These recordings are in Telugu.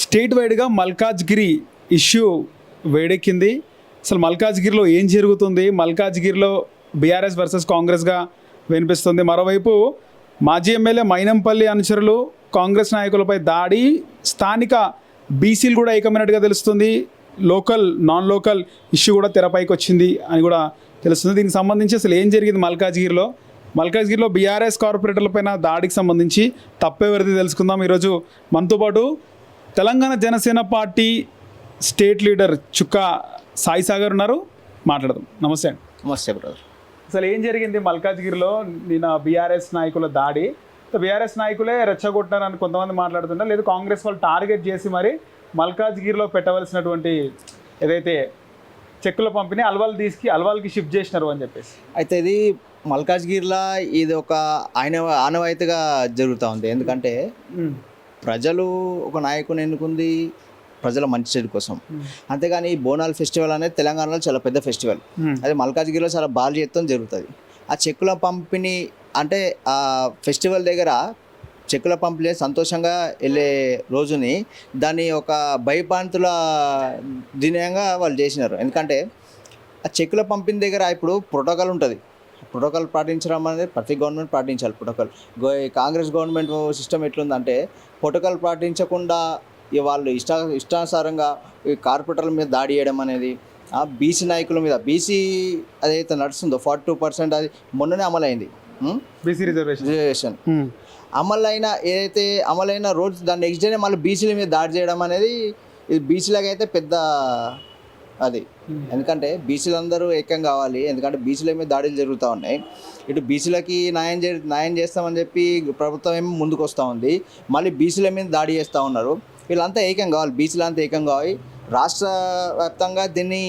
స్టేట్ వైడ్గా మల్కాజ్గిరి ఇష్యూ వేడెక్కింది. అసలు మల్కాజ్గిరిలో ఏం జరుగుతుంది? మల్కాజ్గిరిలో బీఆర్ఎస్ వర్సెస్ కాంగ్రెస్గా వినిపిస్తుంది. మరోవైపు మాజీ ఎమ్మెల్యే మైనంపల్లి అనుచరులు కాంగ్రెస్ నాయకులపై దాడి, స్థానిక బీసీలు కూడా ఏకమైనట్టుగా తెలుస్తుంది. లోకల్ నాన్ లోకల్ ఇష్యూ కూడా తెరపైకి వచ్చింది అని కూడా తెలుస్తుంది. దీనికి సంబంధించి అసలు ఏం జరిగింది మల్కాజ్గిరిలో బీఆర్ఎస్ కార్పొరేటర్లపైన దాడికి సంబంధించి తప్పెవరిది తెలుసుకుందాం. ఈరోజు మనతో పాటు Telangana Janasena party state leader Chukka Sai Sagar ఉన్నారు, మాట్లాడదాం. నమస్తే అండి. నమస్తే బ్రదర్. అసలు ఏం జరిగింది మల్కాజ్గిరిలో? నిన్న బీఆర్ఎస్ నాయకుల దాడి, బీఆర్ఎస్ నాయకులే రెచ్చగొట్టారని కొంతమంది మాట్లాడుతుంటారు, లేదు కాంగ్రెస్ వాళ్ళు టార్గెట్ చేసి మరి మల్కాజ్గిరిలో పెట్టవలసినటువంటి ఏదైతే చెక్కుల పంపిణీ అల్వాల్కి షిఫ్ట్ చేసినారు అని చెప్పేసి. అయితే ఇది మల్కాజ్గిరిలో ఇది ఒక ఆనవాయితీగా జరుగుతూ ఉంది. ఎందుకంటే ప్రజలు ఒక నాయకుని ఎన్నుకుంది ప్రజల మంచి చెడు కోసం, అంతేగాని బోనాల్ ఫెస్టివల్ అనేది తెలంగాణలో చాలా పెద్ద ఫెస్టివల్. అది మల్కాజ్గిరిలో చాలా భారీ ఎత్తున జరుగుతుంది. ఆ చెక్కుల పంపిణీ అంటే ఆ ఫెస్టివల్ దగ్గర చెక్కుల పంపిణీ సంతోషంగా వెళ్ళే రోజుని దాన్ని ఒక భయపాంతుల దినంగా వాళ్ళు చేసినారు. ఎందుకంటే ఆ చెక్కుల పంపిణీ దగ్గర ఇప్పుడు ప్రోటోకాల్ ఉంటుంది. ప్రోటోకాల్ పాటించడం అనేది ప్రతి గవర్నమెంట్ పాటించాలి. ప్రోటోకాల్ కాంగ్రెస్ గవర్నమెంట్ సిస్టమ్ ఎట్లుందంటే ప్రోటోకాల్ పాటించకుండా వాళ్ళు ఇష్టానుసారంగా ఈ కార్పొరేటర్ల మీద దాడి చేయడం అనేది, ఆ బీసీ నాయకుల మీద, బీసీ అదైతే నడుస్తుందో 42% అది మొన్ననే అమలైంది. బీసీ రిజర్వేషన్ అమలైన రోజు దాని నెక్స్ట్ డేనే మళ్ళీ బీసీల మీద దాడి చేయడం అనేది ఇది బీసీలకు అయితే పెద్ద అది. ఎందుకంటే బీసీలందరూ ఏకం కావాలి. ఎందుకంటే బీసీల మీద దాడులు జరుగుతూ ఉన్నాయి. ఇటు బీసీలకి న్యాయం చేస్తామని చెప్పి ప్రభుత్వం ఏమో ముందుకు వస్తూ ఉంది, మళ్ళీ బీసీల మీద దాడి చేస్తూ ఉన్నారు. వీళ్ళంతా ఏకం కావాలి, బీసీలంతా ఏకం కావాలి. రాష్ట్ర వ్యాప్తంగా దీన్ని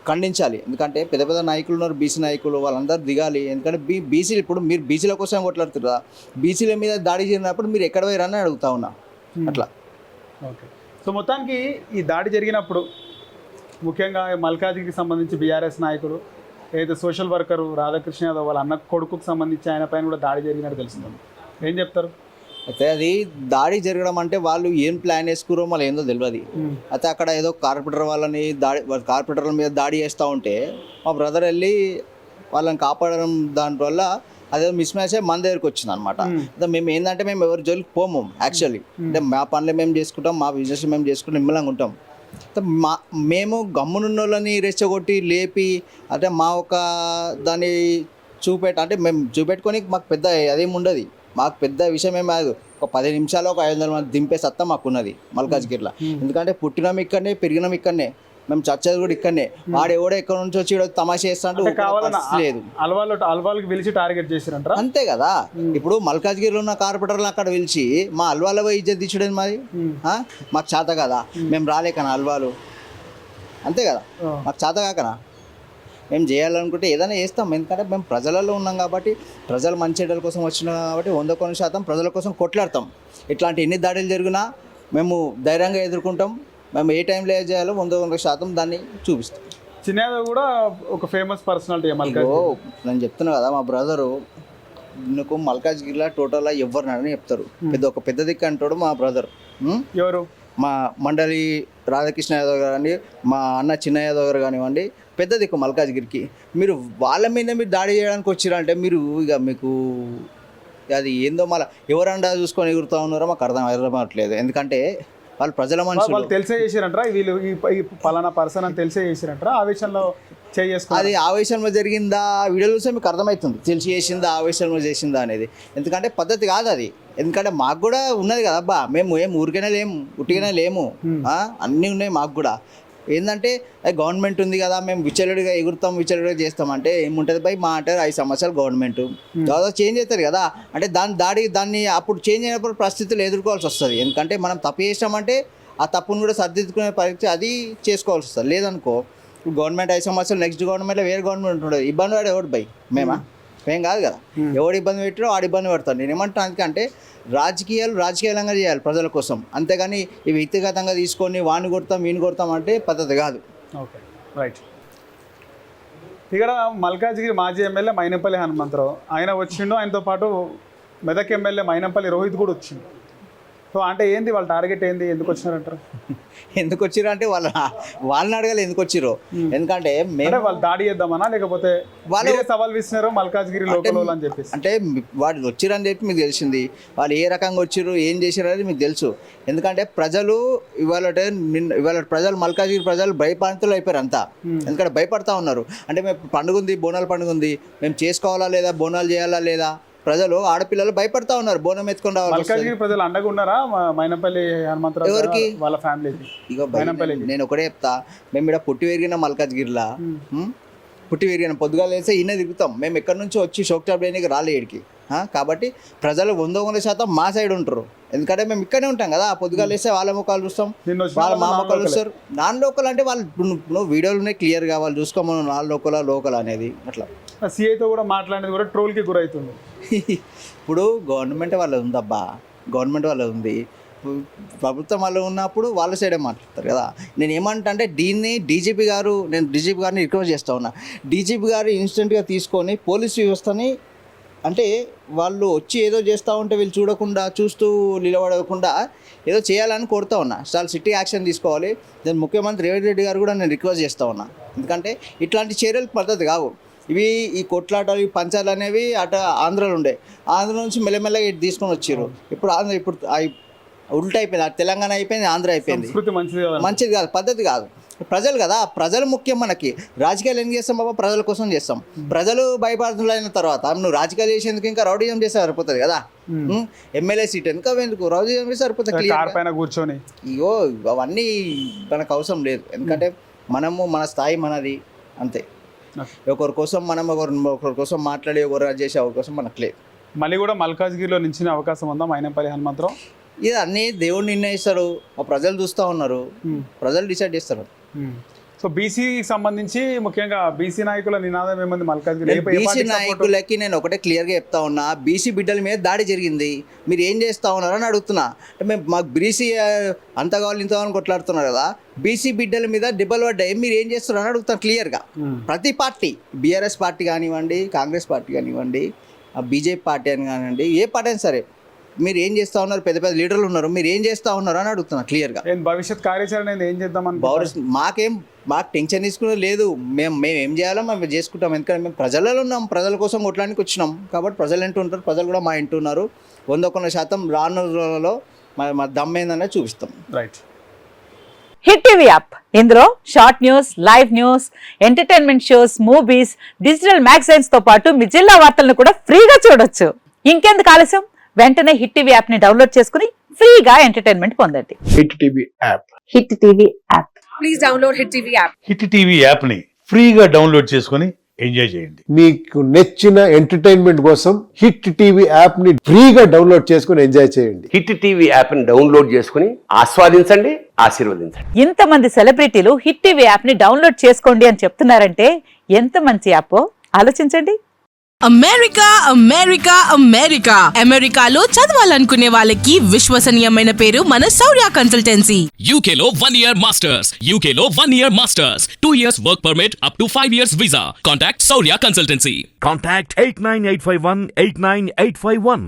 ఖండించాలి. ఎందుకంటే పెద్ద పెద్ద నాయకులు ఉన్నారు, బీసీ నాయకులు, వాళ్ళందరూ దిగాలి. ఎందుకంటే బీసీలు ఇప్పుడు మీరు బీసీల కోసం కొట్లాడుతున్నా, బీసీల మీద దాడి చేసినప్పుడు మీరు ఎక్కడ పోయారని అడుగుతా ఉన్నా. అట్లా ఓకే. సో మొత్తానికి ఈ దాడి జరిగినప్పుడు ముఖ్యంగా మల్కాజ్గిరికి సంబంధించి బీఆర్ఎస్ నాయకులు ఏదైతే సోషల్ వర్కరు రాధాకృష్ణ యాదవ్ వాళ్ళ అన్న కొడుకుకు సంబంధించి ఆయన పైన కూడా దాడి జరిగినట్టు తెలుస్తుంది. ఏం చెప్తారు? అయితే అది దాడి జరగడం అంటే వాళ్ళు ఏం ప్లాన్ వేసుకురో మళ్ళీ ఏందో తెలియదు. అయితే అక్కడ ఏదో కార్పొరేటర్ల మీద దాడి చేస్తూ ఉంటే మా బ్రదర్ వెళ్ళి వాళ్ళని కాపాడడం దానివల్ల అదేదో మిస్ మ్యాచ్ మన దగ్గరికి వచ్చింది అనమాట. మేము ఏంటంటే మేము ఎవరి జోలికి పోము. యాక్చువల్లీ అంటే మా పనులు మేము చేసుకుంటాం, మా బిజినెస్ మేము చేసుకుంటాం, నిమ్మలంగా ఉంటాం. మేము గమ్మునున్న వాళ్ళని రెచ్చగొట్టి లేపి అంటే మా ఒక దాన్ని అంటే మేము చూపెట్టుకొని మాకు పెద్ద అదేమి ఉండదు. మాకు పెద్ద విషయం ఏం కాదు. ఒక 10 నిమిషాలు ఒక 500 మంది దింపే సత్తా మాకున్నది మల్కాజ్గిరిలో. ఎందుకంటే పుట్టినాం ఇక్కడనే, పెరిగినాం ఇక్కడనే, మేము చచ్చేది కూడా ఇక్కడనే. వాడు ఎవడో ఎక్కడ నుంచి వచ్చి తమాషా చేస్తాడు లేదు. అల్వాల్కి పిలిచి టార్గెట్ చేసిరంటారా? అంతే కదా. ఇప్పుడు మల్కాజ్గిరిలో ఉన్న కార్పొరేటర్లు అక్కడ పిలిచి మా అల్వాల పోయి ఇజ్జత్ తీసుకోవడం మాది మాకు చేత కదా. మేము రాలేకనా అల్వాలు? అంతే కదా, మాకు చేత కాకనా? మేము చేయాలనుకుంటే ఏదైనా చేస్తాం. ఎందుకంటే మేము ప్రజలలో ఉన్నాం కాబట్టి, ప్రజలు మంచి చెడ్డల కోసం వచ్చినాం కాబట్టి 100% ప్రజల కోసం కొట్లాడతాం. ఇట్లాంటి ఎన్ని దాడులు జరిగినా మేము ధైర్యంగా ఎదుర్కొంటాం. మేము ఏ టైంలో ఏం చేయాలో 100% దాన్ని చూపిస్తాం. చిన్నయాదవ్ కూడా ఒక ఫేమస్ పర్సనాలిటీ. నేను చెప్తున్నా కదా, మా బ్రదరు నీకు మల్కాజ్గిరిలో టోటల్గా ఎవరినని చెప్తారు. ఒక పెద్ద దిక్కు అంటాడు మా బ్రదర్. ఎవరు? మా మండలి రాధాకృష్ణ యాదవ్ గారు కానీ, మా అన్న చిన్న యాదవ్ గారు కానివ్వండి, పెద్ద దిక్కు మల్కాజ్గిరికి. మీరు వాళ్ళ మీద మీరు దాడి చేయడానికి వచ్చిరంటే మీరు ఇక మీకు అది ఏందో మళ్ళీ ఎవరండా చూసుకొని ఎగురుతూ ఉన్నారో మాకు అర్థం అవ్వట్లేదు. ఎందుకంటే వాళ్ళు ప్రజల మనుషులు. తెలిసే చేసిరంటారా వీళ్ళు ఈ పలానా పర్సన్ అని తెలిసే చేసిరంటారా? ఆవేశంలో అది ఆవేశంలో జరిగిందా వీడియో చూస్తే మీకు అర్థమవుతుంది, తెలిసి చేసిందా ఆవేశంలో చేసిందా అనేది. ఎందుకంటే పద్ధతి కాదు అది. ఎందుకంటే మాకు కూడా ఉన్నది కదా అబ్బా, మేము ఏం ఊరికైనా లేము, ఉట్టిగానే లేము, అన్నీ ఉన్నాయి మాకు కూడా. ఏంటంటే గవర్నమెంట్ ఉంది కదా, మేము విచలుడిగా ఎగురుతాం, విచలుడిగా చేస్తామంటే ఏముంటుంది బై? మా అంటే 5 సంవత్సరాలు గవర్నమెంట్ దాదాపు చేంజ్ అవుతారు కదా. అంటే దాన్ని అప్పుడు చేంజ్ అయినప్పుడు పరిస్థితులు ఎదుర్కోవాల్సి వస్తుంది. ఎందుకంటే మనం తప్పు చేసామంటే ఆ తప్పును కూడా సరిదిద్దుకునే పరిస్థితి అది చేసుకోవాల్సి వస్తుంది. లేదనుకో గవర్నమెంట్ 5 సంవత్సరాలు, నెక్స్ట్ గవర్నమెంట్లో వేరే గవర్నమెంట్ ఉండదు. ఇబ్బంది పడే ఎవడు బై? మేం కాదు కదా. ఎవడు ఇబ్బంది పెట్టారో వాడు ఇబ్బంది పడతాడు. నేను ఏమంటాను ఎందుకంటే రాజకీయంగా చేయాలి ప్రజల కోసం, అంతేగాని ఈ వ్యక్తిగతంగా తీసుకొని వాడిని కొడతాం వీడిని కొడతాం అంటే పద్ధతి కాదు. Okay, right. ఇక్కడ మల్కాజ్గిరి మాజీ ఎమ్మెల్యే సో అంటే ఏంది వాళ్ళ టార్గెట్ ఏంది, ఎందుకు వచ్చినారంటారు? ఎందుకు వచ్చిర్రు అంటే వాళ్ళని అడగాలి ఎందుకు వచ్చిర్రు. ఎందుకంటే మేము అంటే వాళ్ళు దాడి చేద్దామనా, లేకపోతే వాళ్ళు సవాల్ విసినారు మల్కాజ్గిరి లోకల్ అని చెప్పేసి? అంటే వాళ్ళు వచ్చిరని చెప్పి మీకు తెలిసింది, వాళ్ళు ఏ రకంగా వచ్చిర్రు ఏం చేసిర్రు అనేది మీకు తెలుసు. ఎందుకంటే ప్రజలు ఇవాళ ప్రజలు మల్కాజ్గిరి ప్రజలు భయపాంతులు అయిపోయారు అంతా. ఎందుకంటే భయపడతా ఉన్నారు. అంటే మేము పండుగ ఉంది, బోనాల పండుగ ఉంది, మేము చేసుకోవాలా లేదా, బోనాలు చేయాలా లేదా, ప్రజలు ఆడపిల్లలు భయపడతా ఉన్నారు బోనం ఎత్తుకొని రావాలి. మల్కాజ్గిరి ప్రజలు అండగా ఉన్నారా మైనంపల్లి హనుమంతరావు ఎవరికి? వాళ్ళ ఫ్యామిలీకి? ఇక నేను ఒకటే చెప్తా, మేము ఇక్కడ పుట్టి పెరిగిన మల్కాజ్గిరిలా, పుట్టి పెరిగిన పొద్దుగాలు వేస్తే ఈయన తిరుగుతాం. మేము ఎక్కడి నుంచి వచ్చి షోక్టాప్ లేనికి రాలే ఇక్కడికి. కాబట్టి ప్రజలు 100% మా సైడ్ ఉంటారు. ఎందుకంటే మేము ఇక్కడే ఉంటాం కదా, పొద్దుగాలు వేస్తే వాళ్ళ ముఖాలు చూస్తాం, వాళ్ళ మా ముఖాలు చూస్తారు. నాన్ లోకల్ అంటే వాళ్ళు నువ్వు వీడియోలు ఉన్నాయి క్లియర్గా, వాళ్ళు చూసుకోమను నాన్ లోకల్ అనేది. అట్లా సిఐతో కూడా మాట్లాడేది కూడా ట్రోల్కి గురవుతుంది. ఇప్పుడు గవర్నమెంట్ వాళ్ళది ఉందబ్బా, గవర్నమెంట్ వాళ్ళది ఉంది, ప్రభుత్వం వాళ్ళు ఉన్నప్పుడు వాళ్ళ సైడే మాట్లాడతారు కదా. నేను ఏమంటా అంటే నేను డీజీపీ గారిని రిక్వెస్ట్ చేస్తూ ఉన్నా, డీజీపీ గారు ఇన్స్టెంట్గా తీసుకొని పోలీస్ వ్యవస్థని, అంటే వాళ్ళు వచ్చి ఏదో చేస్తూ ఉంటే వీళ్ళు చూస్తూ నిలబడకుండా ఏదో చేయాలని కోరుతూ ఉన్నా. చాలా సిటీ యాక్షన్ తీసుకోవాలి. దాని ముఖ్యమంత్రి రేవంత్ రెడ్డి గారు కూడా నేను రిక్వెస్ట్ చేస్తూ ఉన్నా. ఎందుకంటే ఇట్లాంటి చర్యలు పద్ధతి కావు ఈ కొట్లాటలు, ఈ పంచాలు అనేవి ఆంధ్రలో ఉండే, ఆంధ్ర నుంచి మెల్లమెల్లగా ఇటు తీసుకొని వచ్చారు. ఇప్పుడు ఉల్టా అయిపోయింది, తెలంగాణ అయిపోయింది, ఆంధ్ర అయిపోయింది. మంచిది కాదు, పద్ధతి కాదు. ప్రజలు కదా, ప్రజలు ముఖ్యం మనకి. రాజకీయాలు ఏం చేస్తాం బాబా, ప్రజల కోసం చేస్తాం. ప్రజలు భయపడుతున్న తర్వాత నువ్వు రాజకీయాలు చేసేందుకు ఇంకా రౌడీజం చేస్తే సరిపోతుంది కదా. ఎమ్మెల్యే సీట్ ఇంకా ఎందుకు రౌడీజం చేస్తే సరిపోతుంది, కూర్చొని. ఇగో అవన్నీ మనకు అవసరం లేదు. ఎందుకంటే మన స్థాయి మనది అంతే. ఒకరి కోసం ఒకరి కోసం మాట్లాడి ఒకరు చేసే అవకాశం మనకు లేదు. మళ్ళీ కూడా మల్కాజ్గిరిలో నిలిచిన అవకాశం ఉందా మైనంపల్లి హనుమంతరావు? ఇది అన్నీ దేవుడు నిర్ణయిస్తారు, ప్రజలు చూస్తూ ఉన్నారు, ప్రజలు డిసైడ్ చేస్తారు. సో బీసీకి సంబంధించి ముఖ్యంగా బీసీ నాయకుల నినాదం ఏమంది మల్కాజ్గిరి? బీసీ నాయకులకి నేను ఒకటే క్లియర్గా చెప్తా ఉన్నా, బీసీ బిడ్డల మీద దాడి జరిగింది, మీరు ఏం చేస్తూ ఉన్నారు అని అడుగుతున్నా. అంటే మేము మాకు బీసీ అంత కావాలి ఇంత కావాలని కొట్లాడుతున్నారు కదా, బీసీ బిడ్డల మీద దెబ్బలు పడ్డాయి, మీరు ఏం చేస్తున్నారు అని అడుగుతాను క్లియర్గా. ప్రతి పార్టీ, బీఆర్ఎస్ పార్టీ కానివ్వండి, కాంగ్రెస్ పార్టీ కానివ్వండి, బీజేపీ పార్టీ అని కానివ్వండి, ఏ పార్టీ అయినా సరే, మీరు ఏం చేస్తూ ఉన్నారు, పెద్ద పెద్ద లీడర్లు ఉన్నారు, మీరు ఏం చేస్తూ ఉన్నారు అని అడుగుతున్నా క్లియర్గా. భవిష్యత్ కార్యాచరణ ఏం చేద్దామని మాకు టెన్షన్ తీసుకునే లేదు. మేము ఏం చేయాలో మేము చేసుకుంటాం. ఎందుకంటే మేము ప్రజలలో ఉన్నాం, ప్రజల కోసం కొట్టడానికి వచ్చినాం. కాబట్టి ప్రజలు ఎంటూ ఉంటారు, ప్రజలు కూడా మా ఇంటూ ఉన్నారు. 100% రానున్న రోజులలో మా దమ్ ఏందనేది చూపిస్తాం. రైట్. హిట్ టీవీ యాప్, ఇందులో short news, live news, entertainment shows, movies, digital magazines తో పాటు మీ జిల్లా వార్తలను కూడా ఫ్రీగా చూడొచ్చు. ఇంకెందుకు ఆలస్యం, వెంటనే హిట్ టీవీ యాప్ ని డౌన్లోడ్ చేసుకుని ఫ్రీగా ఎంటర్టైన్మెంట్ పొందండి. Hit TV app. Hit TV app. Please download hit TV app. Hit TV app ని ఫ్రీగా డౌన్లోడ్ చేసుకుని ఎంజాయ్ చేయండి. మీకు నచ్చిన ఎంటర్టైన్మెంట్ కోసం హిట్ టీవీ యాప్ ని ఫ్రీగా డౌన్లోడ్ చేసుకుని ఎంజాయ్ చేయండి. హిట్ టీవీ యాప్ ని డౌన్లోడ్ చేసుకుని ఆస్వాదించండి, ఆశీర్వదించండి. ఇంతమంది సెలబ్రిటీలు హిట్ టీవీ యాప్ ని డౌన్లోడ్ చేసుకోండి అని చెప్తున్నారంటే ఎంత మంచి యాప్ ఆలోచించండి. అమెరికా అమెరికా అమెరికా అమెరికాలో చదవాలనుకునే వాళ్ళకి విశ్వసనీయమైన పేరు మన శౌర్య కన్సల్టెన్సీ. UK లో 1 year masters. UK లో 1 year masters. 2 years work permit up to 5 years visa. Contact Saurya Consultancy. Contact 89851 89851.